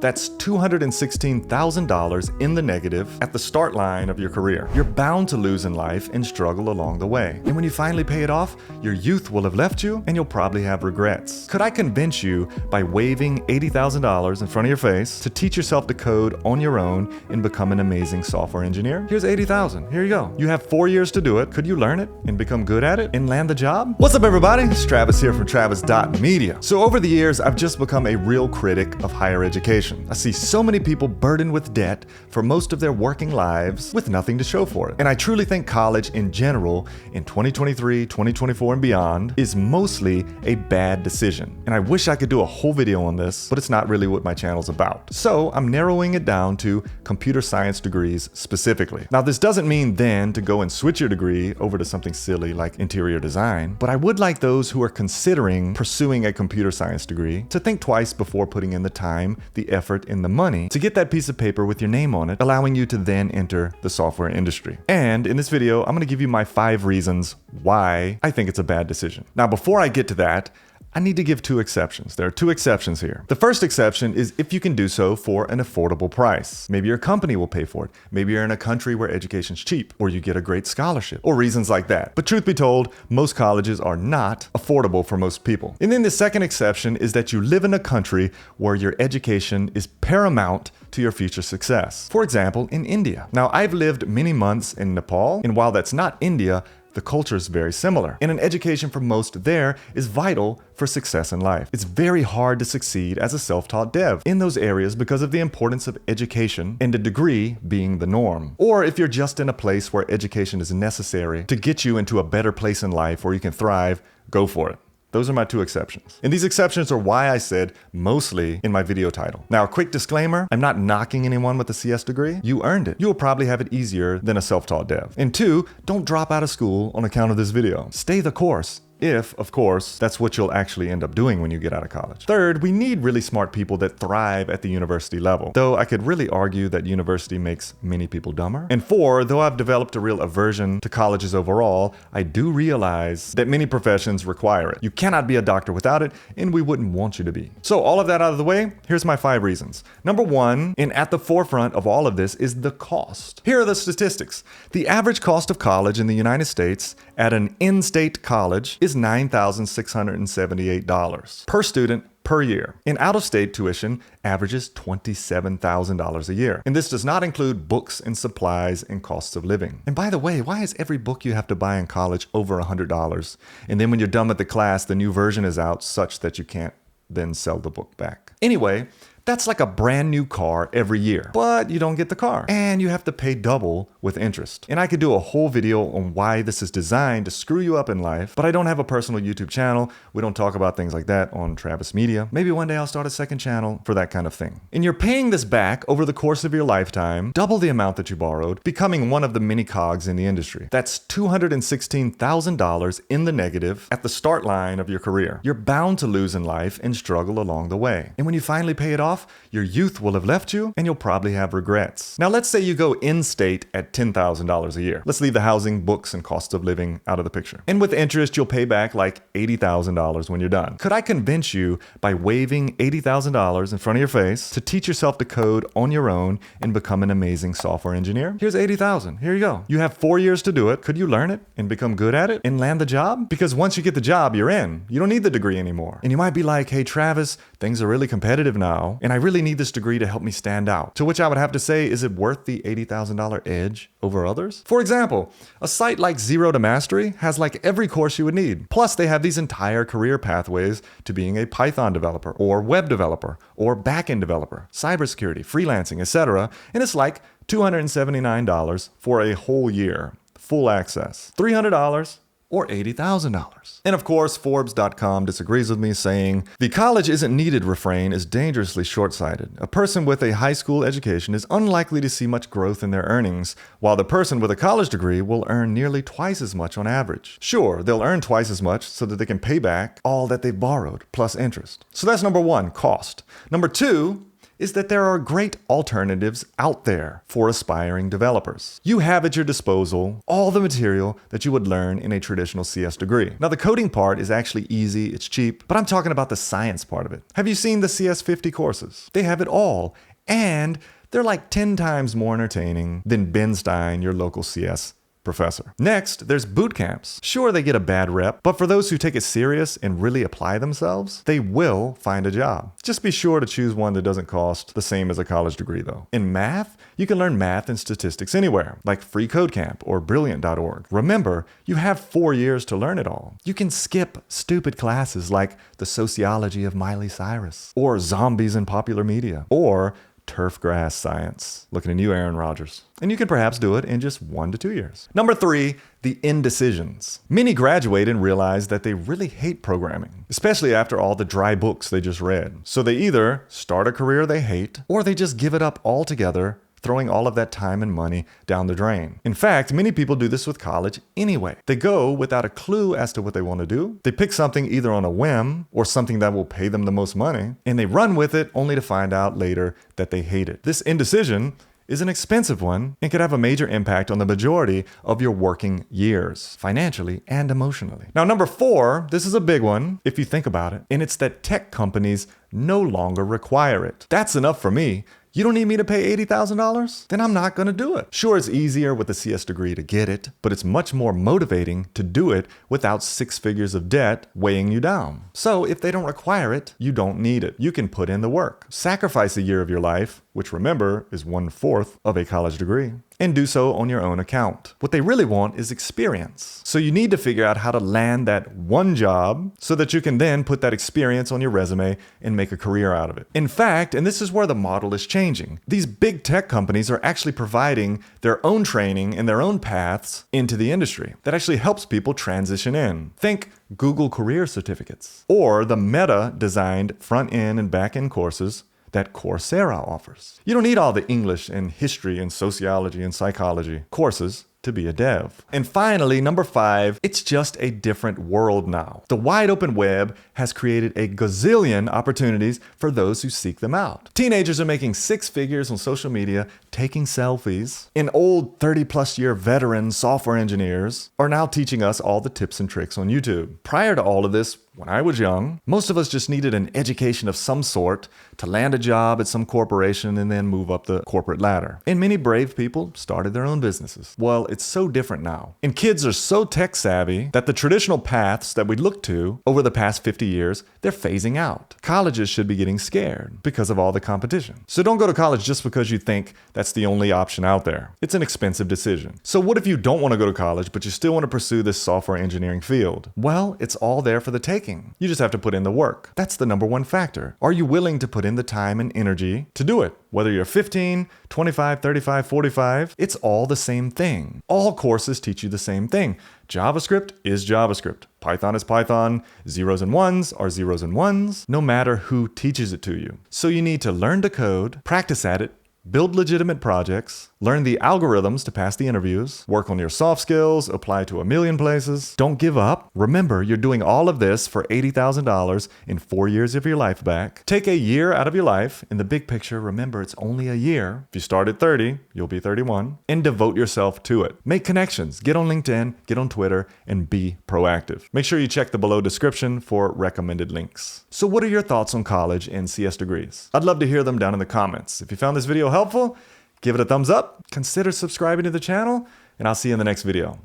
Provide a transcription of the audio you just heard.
That's $216,000 in the negative at the start line of your career. You're bound to lose in life and struggle along the way. And when you finally pay it off, your youth will have left you and you'll probably have regrets. Could I convince you by waving $80,000 in front of your face to teach yourself to code on your own and become an amazing software engineer? Here's $80,000. Here you go. You have 4 years to do it. Could you learn it and become good at it and land the job? What's up, everybody? It's Travis here from Travis.media. So over the years, I've just become a real critic of higher education. I see so many people burdened with debt for most of their working lives with nothing to show for it. And I truly think college in general in 2023, 2024 and beyond is mostly a bad decision. And I wish I could do a whole video on this, but it's not really what my channel's about. So I'm narrowing it down to computer science degrees specifically. Now, this doesn't mean then to go and switch your degree over to something silly like interior design, but I would like those who are considering pursuing a computer science degree to think twice before putting in the time, the effort, and the money to get that piece of paper with your name on it, allowing you to then enter the software industry. And in this video, I'm going to give you my 5 reasons why I think it's a bad decision. Now, before I get to that, I need to give 2 exceptions. There are 2 exceptions here. The first exception is if you can do so for an affordable price. Maybe your company will pay for it. Maybe you're in a country where education's cheap, or you get a great scholarship, or reasons like that. But truth be told, most colleges are not affordable for most people. And then the second exception is that you live in a country where your education is paramount to your future success. For example, in India. Now, I've lived many months in Nepal, and while that's not India, the culture is very similar, and an education for most there is vital for success in life. It's very hard to succeed as a self-taught dev in those areas because of the importance of education and a degree being the norm. Or if you're just in a place where education is necessary to get you into a better place in life where you can thrive, go for it. Those are my 2 exceptions. And these exceptions are why I said mostly in my video title. Now, a quick disclaimer, I'm not knocking anyone with a CS degree. You earned it. You will probably have it easier than a self-taught dev. And 2, don't drop out of school on account of this video. Stay the course. If, of course, that's what you'll actually end up doing when you get out of college. 3rd, we need really smart people that thrive at the university level, though I could really argue that university makes many people dumber. And 4, though I've developed a real aversion to colleges overall, I do realize that many professions require it. You cannot be a doctor without it, and we wouldn't want you to be. So all of that out of the way, here's my 5 reasons. Number 1, and at the forefront of all of this, is the cost. Here are the statistics. The average cost of college in the United States at an in-state college is $9,678 per student per year. And out-of-state tuition averages $27,000 a year. And this does not include books and supplies and costs of living. And by the way, why is every book you have to buy in college over $100? And then when you're done with the class, the new version is out such that you can't then sell the book back. Anyway, that's like a brand new car every year, but you don't get the car and you have to pay double with interest. And I could do a whole video on why this is designed to screw you up in life, but I don't have a personal YouTube channel. We don't talk about things like that on Travis Media. Maybe one day I'll start a second channel for that kind of thing. And you're paying this back over the course of your lifetime, double the amount that you borrowed, becoming one of the many cogs in the industry. That's $216,000 in the negative at the start line of your career. You're bound to lose in life and struggle along the way. And when you finally pay it off, your youth will have left you and you'll probably have regrets. Now, let's say you go in-state at $10,000 a year. Let's leave the housing, books, and cost of living out of the picture. And with interest, you'll pay back like $80,000 when you're done. Could I convince you by waving $80,000 in front of your face to teach yourself to code on your own and become an amazing software engineer? Here's $80,000. Here you go. You have 4 years to do it. Could you learn it and become good at it and land the job? Because once you get the job, you're in. You don't need the degree anymore. And you might be like, hey, Travis, things are really competitive now, and I really need this degree to help me stand out. To which I would have to say, is it worth the $80,000 edge over others? For example, a site like ZeroToMastery has like every course you would need. Plus, they have these entire career pathways to being a Python developer, or web developer, or backend developer, cybersecurity, freelancing, etc. And it's like $279 for a whole year, full access. $300 or $80,000. And of course, Forbes.com disagrees with me, saying, the college isn't needed refrain is dangerously short-sighted. A person with a high school education is unlikely to see much growth in their earnings, while the person with a college degree will earn nearly twice as much on average. Sure, they'll earn twice as much so that they can pay back all that they've borrowed, plus interest. So that's number one, cost. Number two, is that there are great alternatives out there for aspiring developers. You have at your disposal all the material that you would learn in a traditional CS degree. Now, the coding part is actually easy, it's cheap, but I'm talking about the science part of it. Have you seen the CS 50 courses? They have it all, and they're like 10 times more entertaining than Ben Stein, your local CS professor. Next, there's boot camps. Sure, they get a bad rep, but for those who take it serious and really apply themselves, they will find a job. Just be sure to choose one that doesn't cost the same as a college degree though. In math, you can learn math and statistics anywhere, like Free Code Camp or Brilliant.org. Remember, you have 4 years to learn it all. You can skip stupid classes like the sociology of Miley Cyrus, or zombies in popular media, or turf grass science. Looking at you, Aaron Rodgers. And you can perhaps do it in just 1 to 2 years. Number 3, the indecisions. Many graduate and realize that they really hate programming, especially after all the dry books they just read. So they either start a career they hate, or they just give it up altogether, throwing all of that time and money down the drain. In fact, many people do this with college anyway. They go without a clue as to what they want to do. They pick something either on a whim or something that will pay them the most money, and they run with it only to find out later that they hate it. This indecision is an expensive one and could have a major impact on the majority of your working years, financially and emotionally. Now, number 4, this is a big one if you think about it, and it's that tech companies no longer require it. That's enough for me. You don't need me to pay $80,000? Then I'm not going to do it. Sure, it's easier with a CS degree to get it, but it's much more motivating to do it without 6 figures of debt weighing you down. So if they don't require it, you don't need it. You can put in the work. Sacrifice a year of your life, which remember is 1/4 of a college degree, and do so on your own account. What they really want is experience. So you need to figure out how to land that one job so that you can then put that experience on your resume and make a career out of it. In fact, and this is where the model is changing, these big tech companies are actually providing their own training and their own paths into the industry that actually helps people transition in. Think Google Career Certificates or the Meta-designed front-end and back-end courses that Coursera offers. You don't need all the English and history and sociology and psychology courses to be a dev. And finally, number 5, it's just a different world now. The wide open web has created a gazillion opportunities for those who seek them out. Teenagers are making 6 figures on social media, taking selfies, and old 30+ year veteran software engineers are now teaching us all the tips and tricks on YouTube. Prior to all of this, when I was young, most of us just needed an education of some sort to land a job at some corporation and then move up the corporate ladder. And many brave people started their own businesses. Well, it's so different now. And kids are so tech savvy that the traditional paths that we looked to over the past 50 years, they're phasing out. Colleges should be getting scared because of all the competition. So don't go to college just because you think that's the only option out there. It's an expensive decision. So what if you don't want to go to college, but you still want to pursue this software engineering field? Well, it's all there for the taking. You just have to put in the work. That's the number 1 factor. Are you willing to put in the time and energy to do it? Whether you're 15, 25, 35, 45, it's all the same thing. All courses teach you the same thing. JavaScript is JavaScript. Python is Python. Zeros and ones are zeros and ones, no matter who teaches it to you. So you need to learn to code, practice at it, build legitimate projects, learn the algorithms to pass the interviews, work on your soft skills, apply to a million places. Don't give up. Remember, you're doing all of this for $80,000 in 4 years of your life back. Take a year out of your life. In the big picture, remember, it's only a year. If you start at 30, you'll be 31. And devote yourself to it. Make connections. Get on LinkedIn, get on Twitter, and be proactive. Make sure you check the below description for recommended links. So what are your thoughts on college and CS degrees? I'd love to hear them down in the comments. If you found this video helpful, give it a thumbs up, consider subscribing to the channel, and I'll see you in the next video.